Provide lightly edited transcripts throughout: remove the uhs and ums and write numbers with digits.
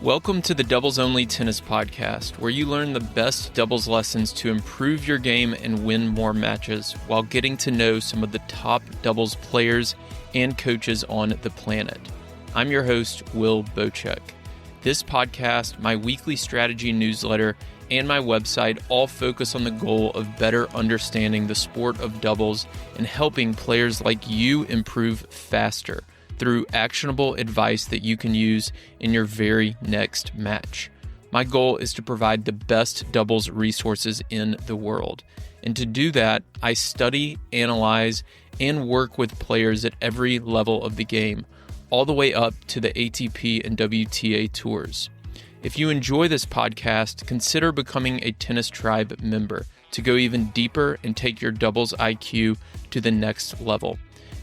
Welcome to the Doubles Only Tennis Podcast, where you learn the best doubles lessons to improve your game and win more matches while getting to know some of the top doubles players and coaches on the planet. I'm your host, Will Bochek. This podcast, my weekly strategy newsletter, and my website all focus on the goal of better understanding the sport of doubles and helping players like you improve faster through actionable advice that you can use in your very next match. My goal is to provide the best doubles resources in the world. And to do that, I study, analyze, and work with players at every level of the game, all the way up to the ATP and WTA Tours. If you enjoy this podcast, consider becoming a Tennis Tribe member to go even deeper and take your doubles IQ to the next level.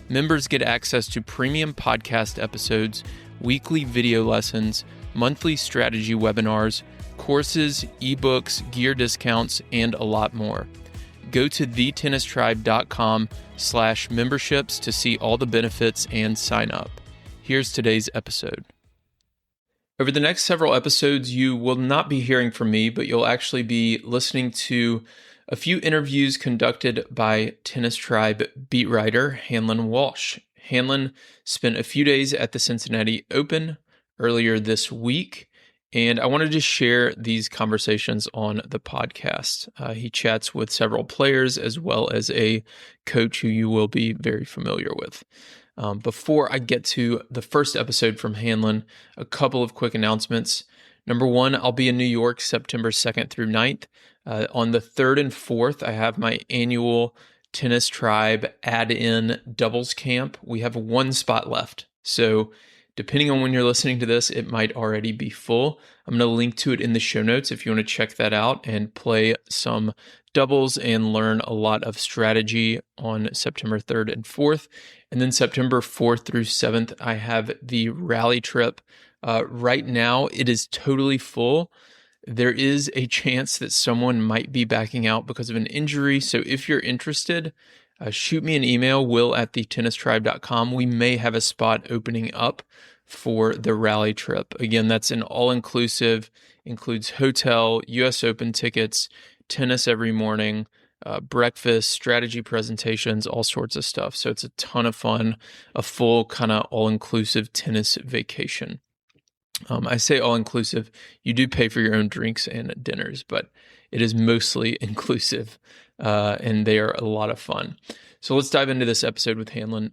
Members get access to premium podcast episodes, weekly video lessons, monthly strategy webinars, courses, ebooks, gear discounts, and a lot more. Go to thetennistribe.com/memberships to see all the benefits and sign up. Here's today's episode. Over the next several episodes, you will not be hearing from me, but you'll actually be listening to a few interviews conducted by Tennis Tribe beat writer Hanlon Walsh. Hanlon spent a few days at the Cincinnati Open earlier this week, and I wanted to share these conversations on the podcast. He chats with several players as well as a coach who you will be very familiar with. Before I get to the first episode from Hanlon, a couple of quick announcements. Number one, I'll be in New York September 2nd through 9th. On the 3rd and 4th, I have my annual Tennis Tribe add-in doubles camp. We have one spot left. So depending on when you're listening to this, it might already be full. I'm going to link to it in the show notes if you want to check that out and play some doubles and learn a lot of strategy on September 3rd and 4th. And then September 4th through 7th, I have the rally trip. Right now, it is totally full. There is a chance that someone might be backing out because of an injury. So if you're interested, shoot me an email, will@thetennistribe.com. We may have a spot opening up for the rally trip. Again, that's an all-inclusive, includes hotel, US Open tickets, tennis every morning, breakfast, strategy presentations, all sorts of stuff. So it's a ton of fun, a full kind of all-inclusive tennis vacation. I say all-inclusive. You do pay for your own drinks and dinners, but it is mostly inclusive, and they are a lot of fun. So let's dive into this episode with Hanlon.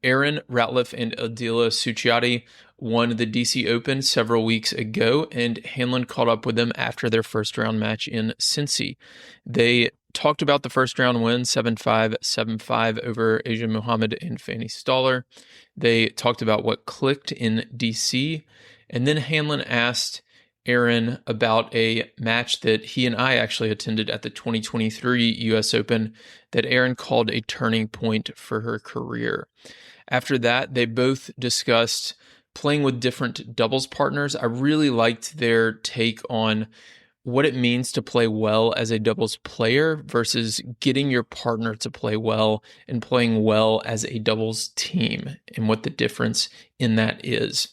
Erin Routliffe and Aldila Sutjiadi won the DC Open several weeks ago, and Hanlon caught up with them after their first-round match in Cincy. They talked about the first-round win, 7-5, 7-5 over Asia Muhammad and Fanny Stoller. They talked about what clicked in DC. And then Hanlon asked Erin about a match that he and I actually attended at the 2023 US Open that Erin called a turning point for her career. After that, they both discussed playing with different doubles partners. I really liked their take on what it means to play well as a doubles player versus getting your partner to play well and playing well as a doubles team and what the difference in that is.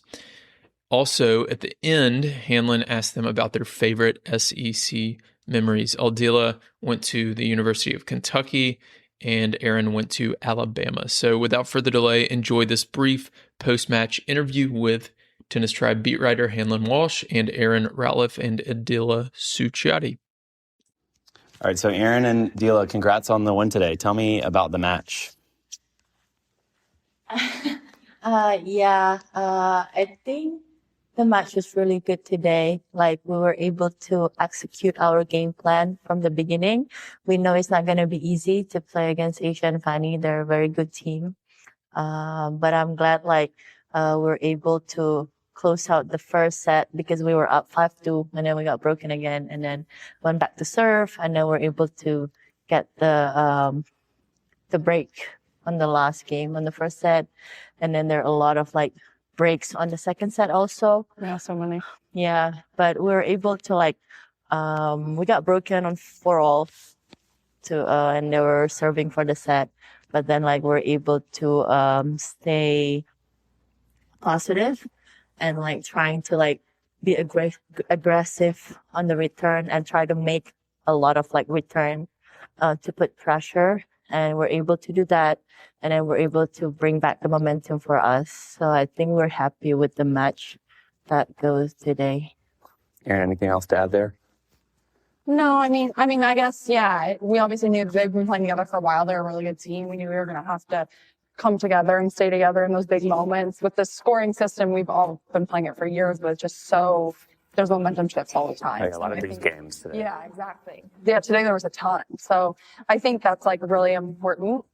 Also, at the end, Hanlon asked them about their favorite SEC memories. Aldila went to the University of Kentucky, and Erin went to Alabama. So without further delay, enjoy this brief post-match interview with Tennis Tribe beat writer Hanlon Walsh and Erin Routliffe and Aldila Sutjiadi. All right, so Erin and Dila, congrats on the win today. Tell me about the match. I think the match was really good today. Like, we were able to execute our game plan from the beginning. We know it's not going to be easy to play against Asia and Fanny. They're a very good team. But I'm glad, we're able to close out the first set because we were up 5-2 and then we got broken again and then went back to serve and then we're able to get the break on the last game on the first set. And then there are a lot of breaks on the second set also. Yeah, so many. Yeah, but we were able to we got broken on 4-all and they were serving for the set. But then we're able to stay positive and trying to be aggressive on the return and try to make a lot of like return to put pressure. And we're able to do that. And then we're able to bring back the momentum for us. So I think we're happy with the match that goes today. Erin, anything else to add there? No, I mean, I guess, yeah, we obviously knew they've been playing together for a while. They're a really good team. We knew we were going to have to come together and stay together in those big moments. With the scoring system, we've all been playing it for years, but it's just so, there's momentum shifts all the time. Like a lot of these games today. Yeah, exactly. Yeah, today there was a ton. So I think that's like really important.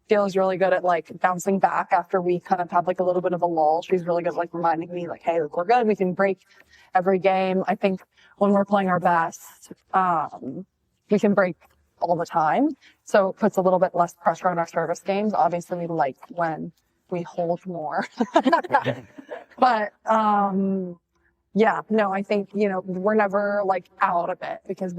Feels really good at like bouncing back after we kind of have like a little bit of a lull. She's really good at like reminding me like, hey, look, we're good. We can break every game. I think when we're playing our best, we can break all the time. So it puts a little bit less pressure on our service games. Obviously, we like when we hold more. But yeah, no, I think, you know, we're never like out of it because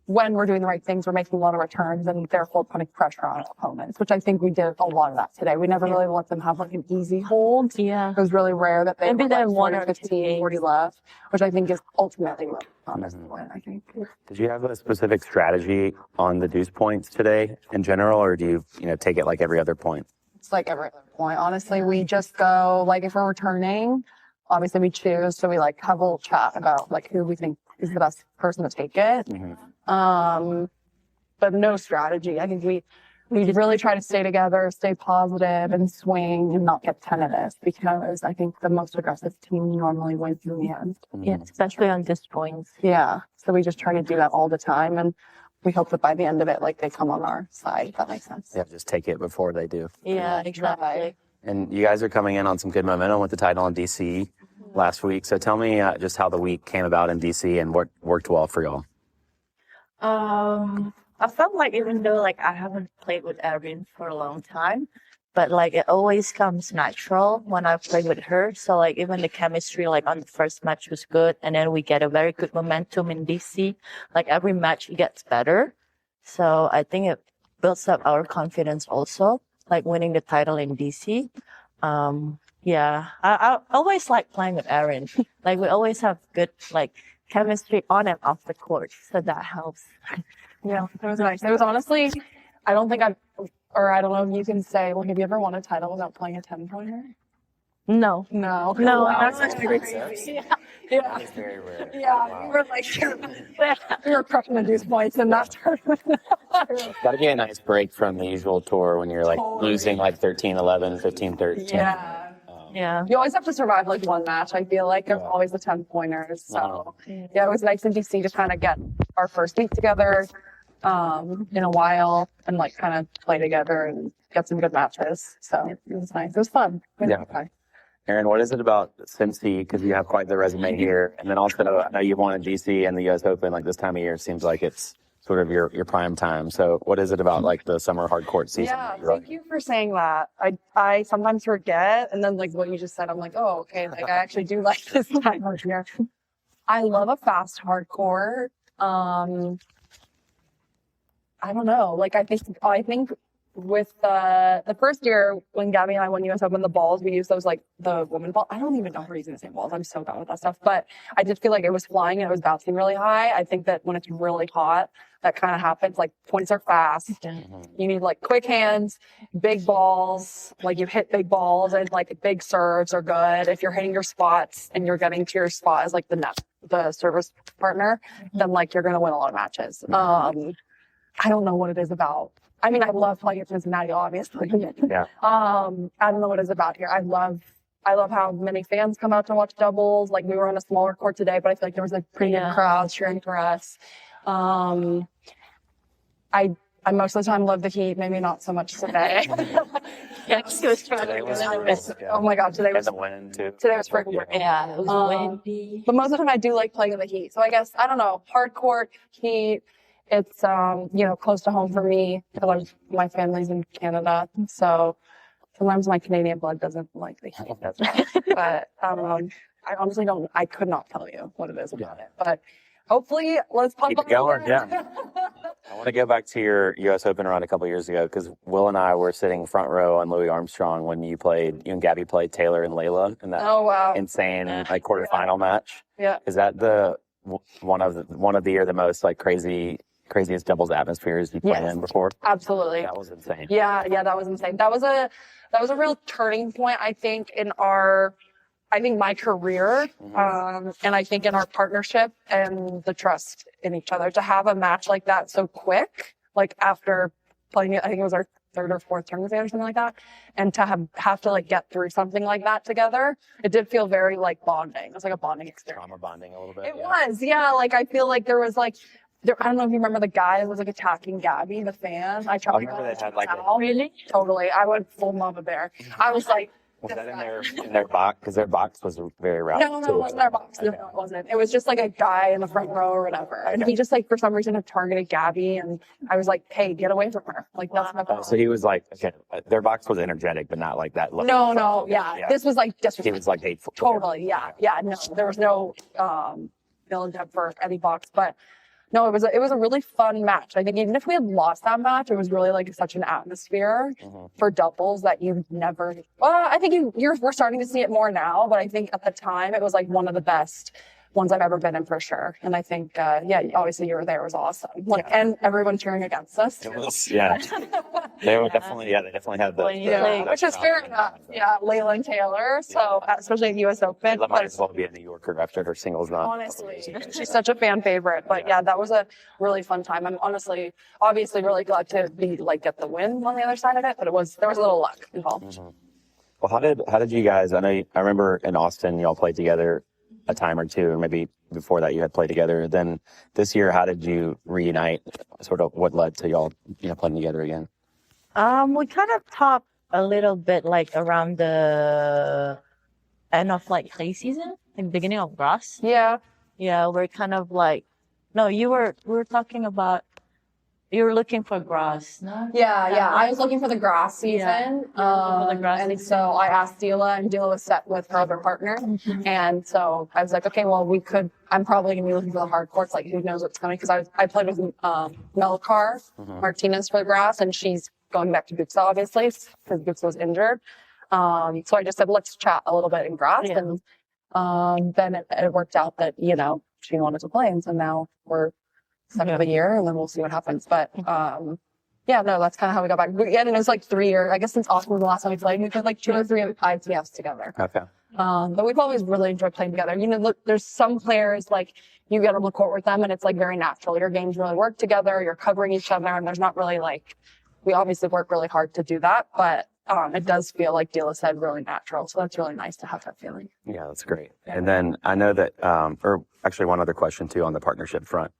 when we're doing the right things, we're making a lot of returns and therefore putting pressure on opponents, which I think we did a lot of that today. We never really let them have like an easy hold. Yeah. It was really rare that they Maybe were like then 1 40, or 15, 40 left, which I think is ultimately what promised the win, I think. Did you have a specific strategy on the deuce points today in general, or do you take it like every other point? It's like every other point. Honestly, we just go, like if we're returning, obviously we choose. So we like have a little chat about like who we think is the best person to take it. But no strategy. I think we really try to stay together, stay positive and swing and not get tentative because I think the most aggressive team normally wins in the end. Yeah, especially on this points. Yeah. So we just try to do that all the time and we hope that by the end of it, like they come on our side, if that makes sense. Yeah, just take it before they do. Yeah, exactly. And you guys are coming in on some good momentum with the title in DC last week. So tell me just how the week came about in DC and what worked well for y'all. I felt like even though like I haven't played with Erin for a long time, but like it always comes natural when I play with her. So like even the chemistry like on the first match was good, and then we get a very good momentum in DC. Like every match it gets better. So I think it builds up our confidence also, like winning the title in DC. Yeah, I always like playing with Erin. Like we always have good like chemistry on and off the court, so that helps. Yeah, it was nice. It was honestly, I don't know if you can say, well, have you ever won a title without playing a 10-pointer? No. No. That's crazy. Yeah. It's very rare. Yeah, Wow. we were like, we were crushing the deuce points in that tournament. Gotta be a nice break from the usual tour when you're like losing like 13-11, 15-13. Yeah. Yeah. You always have to survive like one match. I feel like there's always the 10-pointers. So yeah, it was nice in DC to kind of get our first week together in a while and like kind of play together and get some good matches. So it was nice. It was fun. Yeah. Okay. Erin, what is it about Cincy? Because you have quite the resume here. And then also, I know you've won in DC and the U.S. Open. Like this time of year, it seems like it's sort of your prime time. So what is it about like the summer hard court season? Yeah, thank you for saying that. I sometimes forget. And then like what you just said, I'm like, oh, okay. Like I actually do like this time of year. I love a fast hard court. I don't know. Like I think with the first year when Gabby and I won US Open, the balls, we used those like the woman ball. I don't even know if we're using the same balls. I'm so bad with that stuff. But I did feel like it was flying and it was bouncing really high. I think that when it's really hot, that kind of happens. Like points are fast. You need like quick hands, big balls. Like you hit big balls and like big serves are good. If you're hitting your spots and you're getting to your spot as like the service partner, then like you're gonna win a lot of matches. I don't know what it is about. I mean, I love playing at Cincinnati, obviously. Yeah. I don't know what it is about here. I love how many fans come out to watch doubles. Like we were on a smaller court today, but I feel like there was a pretty good crowd cheering for us. I most of the time love the heat, maybe not so much today. Today was Oh my God, today was the wind too. Today was freaking great. Yeah, it was windy. But most of the time I do like playing in the heat. So I guess, I don't know, hard court, heat. It's, close to home for me because my family's in Canada. So sometimes my Canadian blood doesn't like the heat. But I honestly I could not tell you what it is about it. But hopefully, let's pump Keep up it going, again. I want to go back to your U.S. Open run a couple years ago because Will and I were sitting front row on Louis Armstrong when you and Gabby played Taylor and Layla in that insane like quarterfinal match. Yeah. Is that one of the year the most like craziest doubles atmospheres you played in before? Absolutely. That was insane. Yeah, that was insane. That was a real turning point, I think, in my career, and I think in our partnership and the trust in each other. To have a match like that so quick, like after playing it, I think it was our third or fourth tournament or something like that, and to have to like get through something like that together, it did feel very like bonding. It was like a bonding experience. Trauma bonding a little bit. It was, yeah. Like I feel like there was like, I don't know if you remember the guy that was like attacking Gabby, the fan. I tried to had like really? Totally. I went full mama bear. I was like, was that in their box? Because their box was very round. No, it wasn't our box. No, it wasn't. It was just like a guy in the front row or whatever. And he just like, for some reason, had targeted Gabby. And I was like, hey, get away from her. Like, that's my box. So he was like, okay, their box was energetic, but not like that. No, yeah. This was like disrespectful. He was like hateful. Totally, yeah. No, there was no ill intent for any box. But no, it was a really fun match. I think even if we had lost that match, it was really like such an atmosphere for doubles that you never. Well, I think we're starting to see it more now, but I think at the time it was like one of the best ones I've ever been in for sure. And I think, obviously you were there. It was awesome. Like, and everyone cheering against us. It was, yeah. They were definitely, they definitely had the which is fair enough. Yeah, Layla and Taylor. So, especially at U.S. Open. Layla might as well be a New Yorker after her singles run. Honestly, she's such a fan favorite. But yeah, that was a really fun time. I'm obviously really glad to be get the win on the other side of it. But there was a little luck involved. Well, how did you guys? I remember in Austin y'all played together a time or two, or maybe before that you had played together. Then this year, how did you reunite? Sort of what led to y'all, playing together again? We kind of talked a little bit around the end of clay season, beginning of grass. Yeah. Yeah, we're kind of no, we were talking about, you were looking for grass, no? Yeah. I was looking for the grass season. And so I asked Dila, and Dila was set with her other partner. And so I was like, okay, well, I'm probably going to be looking for the hard courts. Like, who knows what's coming? Because I played with Melcar Martinez for the grass, and she's going back to Buxa, obviously, because Buxa was injured. So I just said, let's chat a little bit in grass. Yeah. And then it worked out that, she wanted to play. And so now we're second of a year, and then we'll see what happens. But that's kind of how we got back. And it was 3 years. I guess since Austin was the last time we played, we played 2 or 3 ITFs together. Okay. But we've always really enjoyed playing together. Look, there's some players you get on the court with them, and it's very natural. Your games really work together. You're covering each other, and there's not really we obviously work really hard to do that, but it does feel like Dila said, really natural. So that's really nice to have that feeling. Yeah, that's great. And then I know that, or actually one other question too on the partnership front.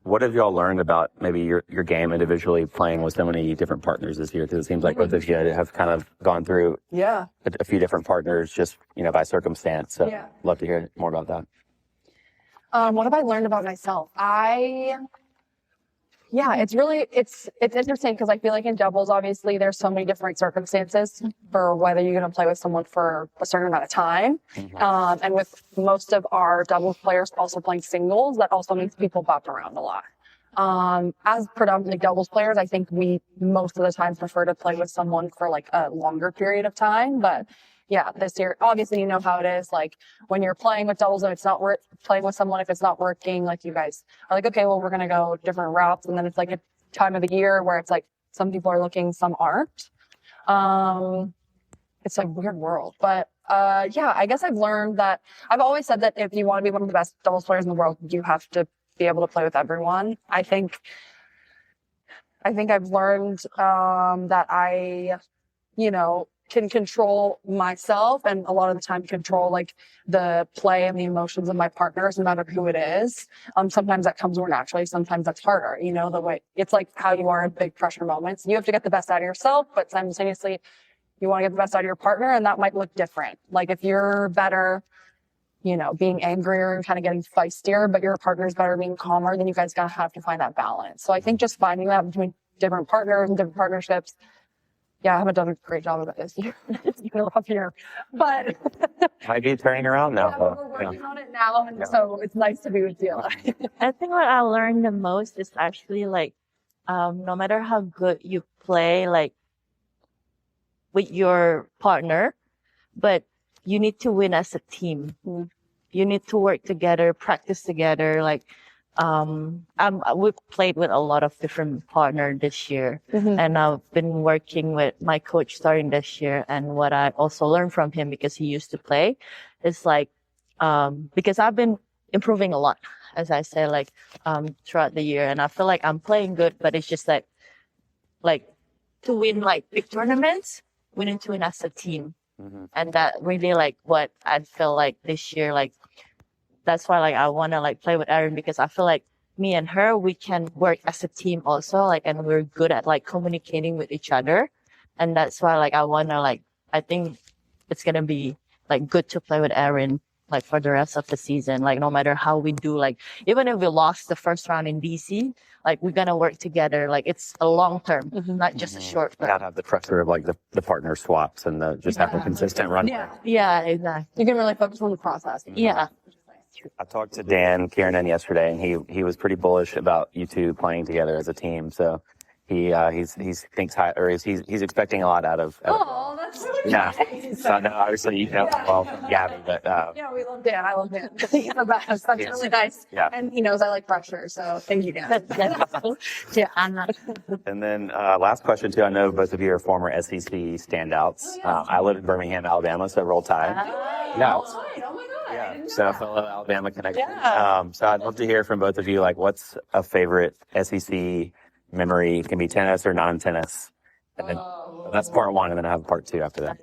What have y'all learned about maybe your game individually playing with so many different partners this year? Because it seems like both of you have kind of gone through a few different partners just, by circumstance. So love to hear more about that. What have I learned about myself? It's interesting because I feel like in doubles, obviously, there's so many different circumstances for whether you're going to play with someone for a certain amount of time. And with most of our doubles players also playing singles, that also makes people bop around a lot. As predominantly doubles players, I think we most of the time prefer to play with someone for a longer period of time. But yeah, this year, obviously, you know how it is. When you're playing with doubles and it's not playing with someone, if it's not working, you guys are okay, well, we're going to go different routes. And then it's a time of the year where it's some people are looking, some aren't. It's a weird world. But, I guess I've learned that I've always said that if you want to be one of the best doubles players in the world, you have to be able to play with everyone. I think I've learned, that I, can control myself and a lot of the time control the play and the emotions of my partners, no matter who it is. Sometimes that comes more naturally. Sometimes that's harder. The way it's how you are in big pressure moments. You have to get the best out of yourself, but simultaneously you want to get the best out of your partner, and that might look different. If you're better, being angrier and kind of getting feistier, but your partner's better being calmer, then you guys gotta have to find that balance. So I think just finding that between different partners and different partnerships. Yeah, I haven't done a great job of it this year. It's been a rough year, but might be turning around now. We're working on it now, and so it's nice to be with Dila. I think what I learned the most is actually no matter how good you play, like with your partner, but you need to win as a team. You need to work together, practice together. Like, we've played with a lot of different partners this year, and I've been working with my coach starting this year. And what I also learned from him, because he used to play, is like, because I've been improving a lot, as I said, like, throughout the year, and I feel like I'm playing good, but it's just like to win like big tournaments, we need to win as a team. And that really like what I feel like this year, like that's why like I want to like play with Erin, because I feel like me and her, we can work as a team also, like, and we're good at like communicating with each other. And that's why like I want to like, I think it's going to be like good to play with Erin like for the rest of the season. Like no matter how we do, like even if we lost the first round in DC, like we're gonna work together. Like it's a long term, not just a short term. Not have the pressure of like the partner swaps and just have a consistent run. Yeah, exactly. You can really focus on the process. Yeah. I talked to Dan Kiernan yesterday, and he was pretty bullish about you two playing together as a team. So he thinks high, or he's expecting a lot out of. Oh, that's so yeah. So no, obviously you know well from Gabby, but yeah, we love Dan. I love Dan. He's the best. That's really nice. Yeah. And he knows I like pressure, so thank you, Dan. Yeah, I'm not. And then last question too. I know both of you are former SEC standouts. I live in Birmingham, Alabama, so Roll Tide. Yeah. Oh my God. Yeah, so fellow Alabama connection. So I'd love to hear from both of you, like, what's a favorite SEC memory? It can be tennis or non-tennis. And then that's part one, and then I have part two after that.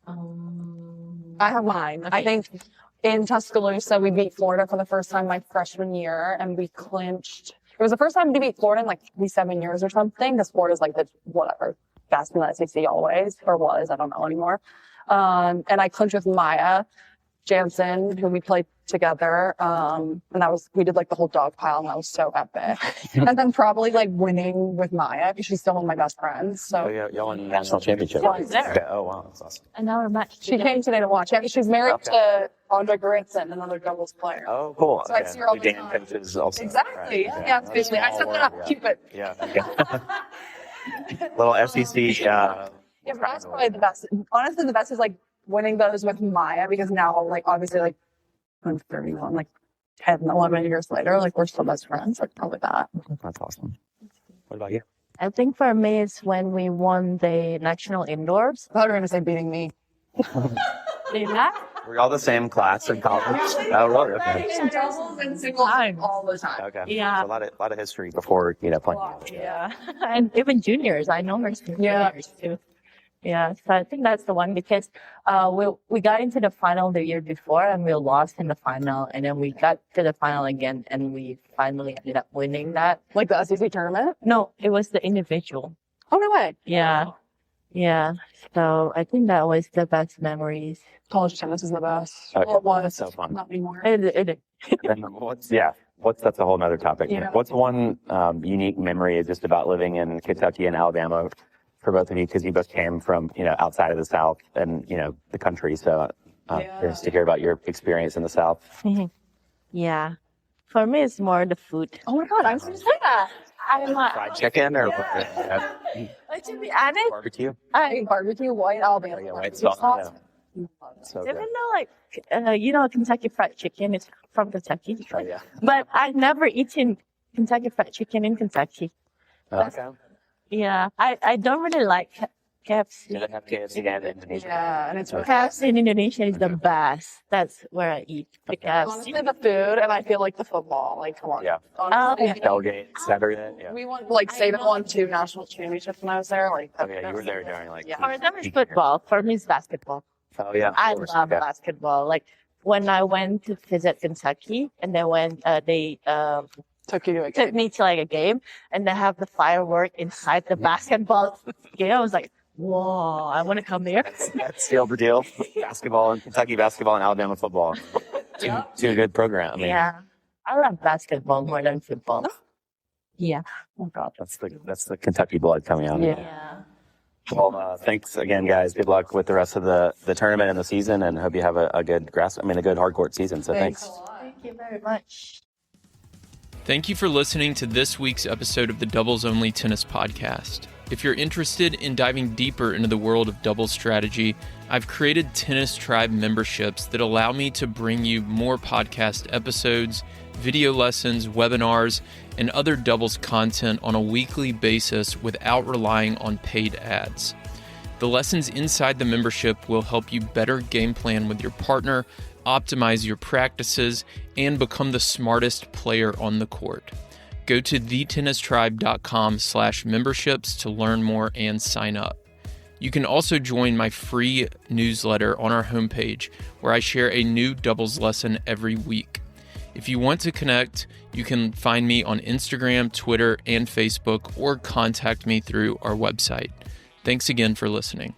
I have mine. I think in Tuscaloosa, we beat Florida for the first time my freshman year, and we clinched. It was the first time to beat Florida in like 7 years or something, because Florida's like the whatever best in the SEC always, or was, I don't know anymore. And I clinched with Maya Jansen, who we played together. And we did like the whole dog pile, and that was so epic. And then probably like winning with Maya, because she's still one of my best friends. So yeah, y'all won the national championship. There. Oh wow, that's awesome. Another match. she came today to watch. Yeah, she's married to Andre Goranson, another doubles player. Oh, cool. So I see her all the Dan time. coaches also. Exactly. Right? Yeah, it's basically. I set that up. Cupid. Yeah. Little FCC. Yeah, but that's probably the best. Honestly, the best is like winning those with Maya, because now, like, obviously, like, I'm 31, like 10, 11 years later, like, we're still best friends. Like, probably that. That's awesome. What about you? I think for me, it's when we won the national indoors. I thought you were going to say beating me. We're all the same class in college. Oh, really? Okay. Doubles and singles all the time. Okay. Yeah. So a lot of history before playing. Yeah. And even juniors. I know her juniors too. Yeah, so I think that's the one, because we got into the final the year before and we lost in the final, and then we got to the final again and we finally ended up winning that. Like the SEC tournament? No, it was the individual. Oh, no way. Yeah. Yeah. So I think that was the best memories. College tennis is the best. Okay. Well, it was. That's so fun. Not anymore. That's a whole nother topic. Yeah. What's one unique memory just about living in Kentucky and Alabama for both of you, because you both came from, outside of the South and, the country. So curious to hear about your experience in the South. Yeah. For me, it's more the food. Oh my God, I was going to say that. Fried chicken or To be honest, barbecue? I ate barbecue, white Alabama. Yeah, white barbecue sauce. So even good. though Kentucky Fried Chicken is from Kentucky, Oh, yeah. but I've never eaten Kentucky Fried Chicken in Kentucky. Okay. Yeah, I don't really like KFC. Did it have KFC and Indonesia? Yeah, and it's KFC in Indonesia is the best. That's where I eat the KFC. honestly the food, and I feel like the football. Like, come on. Yeah. Honestly, yeah. Tailgate, Saturday. Yeah. we won, like, Saban won 2 national championships when I was there. Like, Oh, yeah, you were there during Yeah. For them, it's football. For me, it's basketball. Oh, yeah. of I course. love Yeah. basketball. Like when I went to visit Kentucky, and then when they took you to a took me to like a game, and they have the firework inside the basketball game, I was like, whoa, I want to come there. That's sealed the deal. Basketball and Kentucky basketball and Alabama football. Two good programs. I mean, Yeah, I love basketball more than football. Yeah. Oh God. that's the Kentucky blood coming out. Yeah. Well, thanks again, guys. Good luck with the rest of the tournament and the season, and hope you have a good hard court season. So thanks. Thank you very much. Thank you for listening to this week's episode of the Doubles Only Tennis Podcast. If you're interested in diving deeper into the world of doubles strategy, I've created Tennis Tribe memberships that allow me to bring you more podcast episodes, video lessons, webinars, and other doubles content on a weekly basis without relying on paid ads. The lessons inside the membership will help you better game plan with your partner, optimize your practices, and become the smartest player on the court. Go to thetennistribe.com/memberships to learn more and sign up. You can also join my free newsletter on our homepage, where I share a new doubles lesson every week. If you want to connect, you can find me on Instagram, Twitter, and Facebook, or contact me through our website. Thanks again for listening.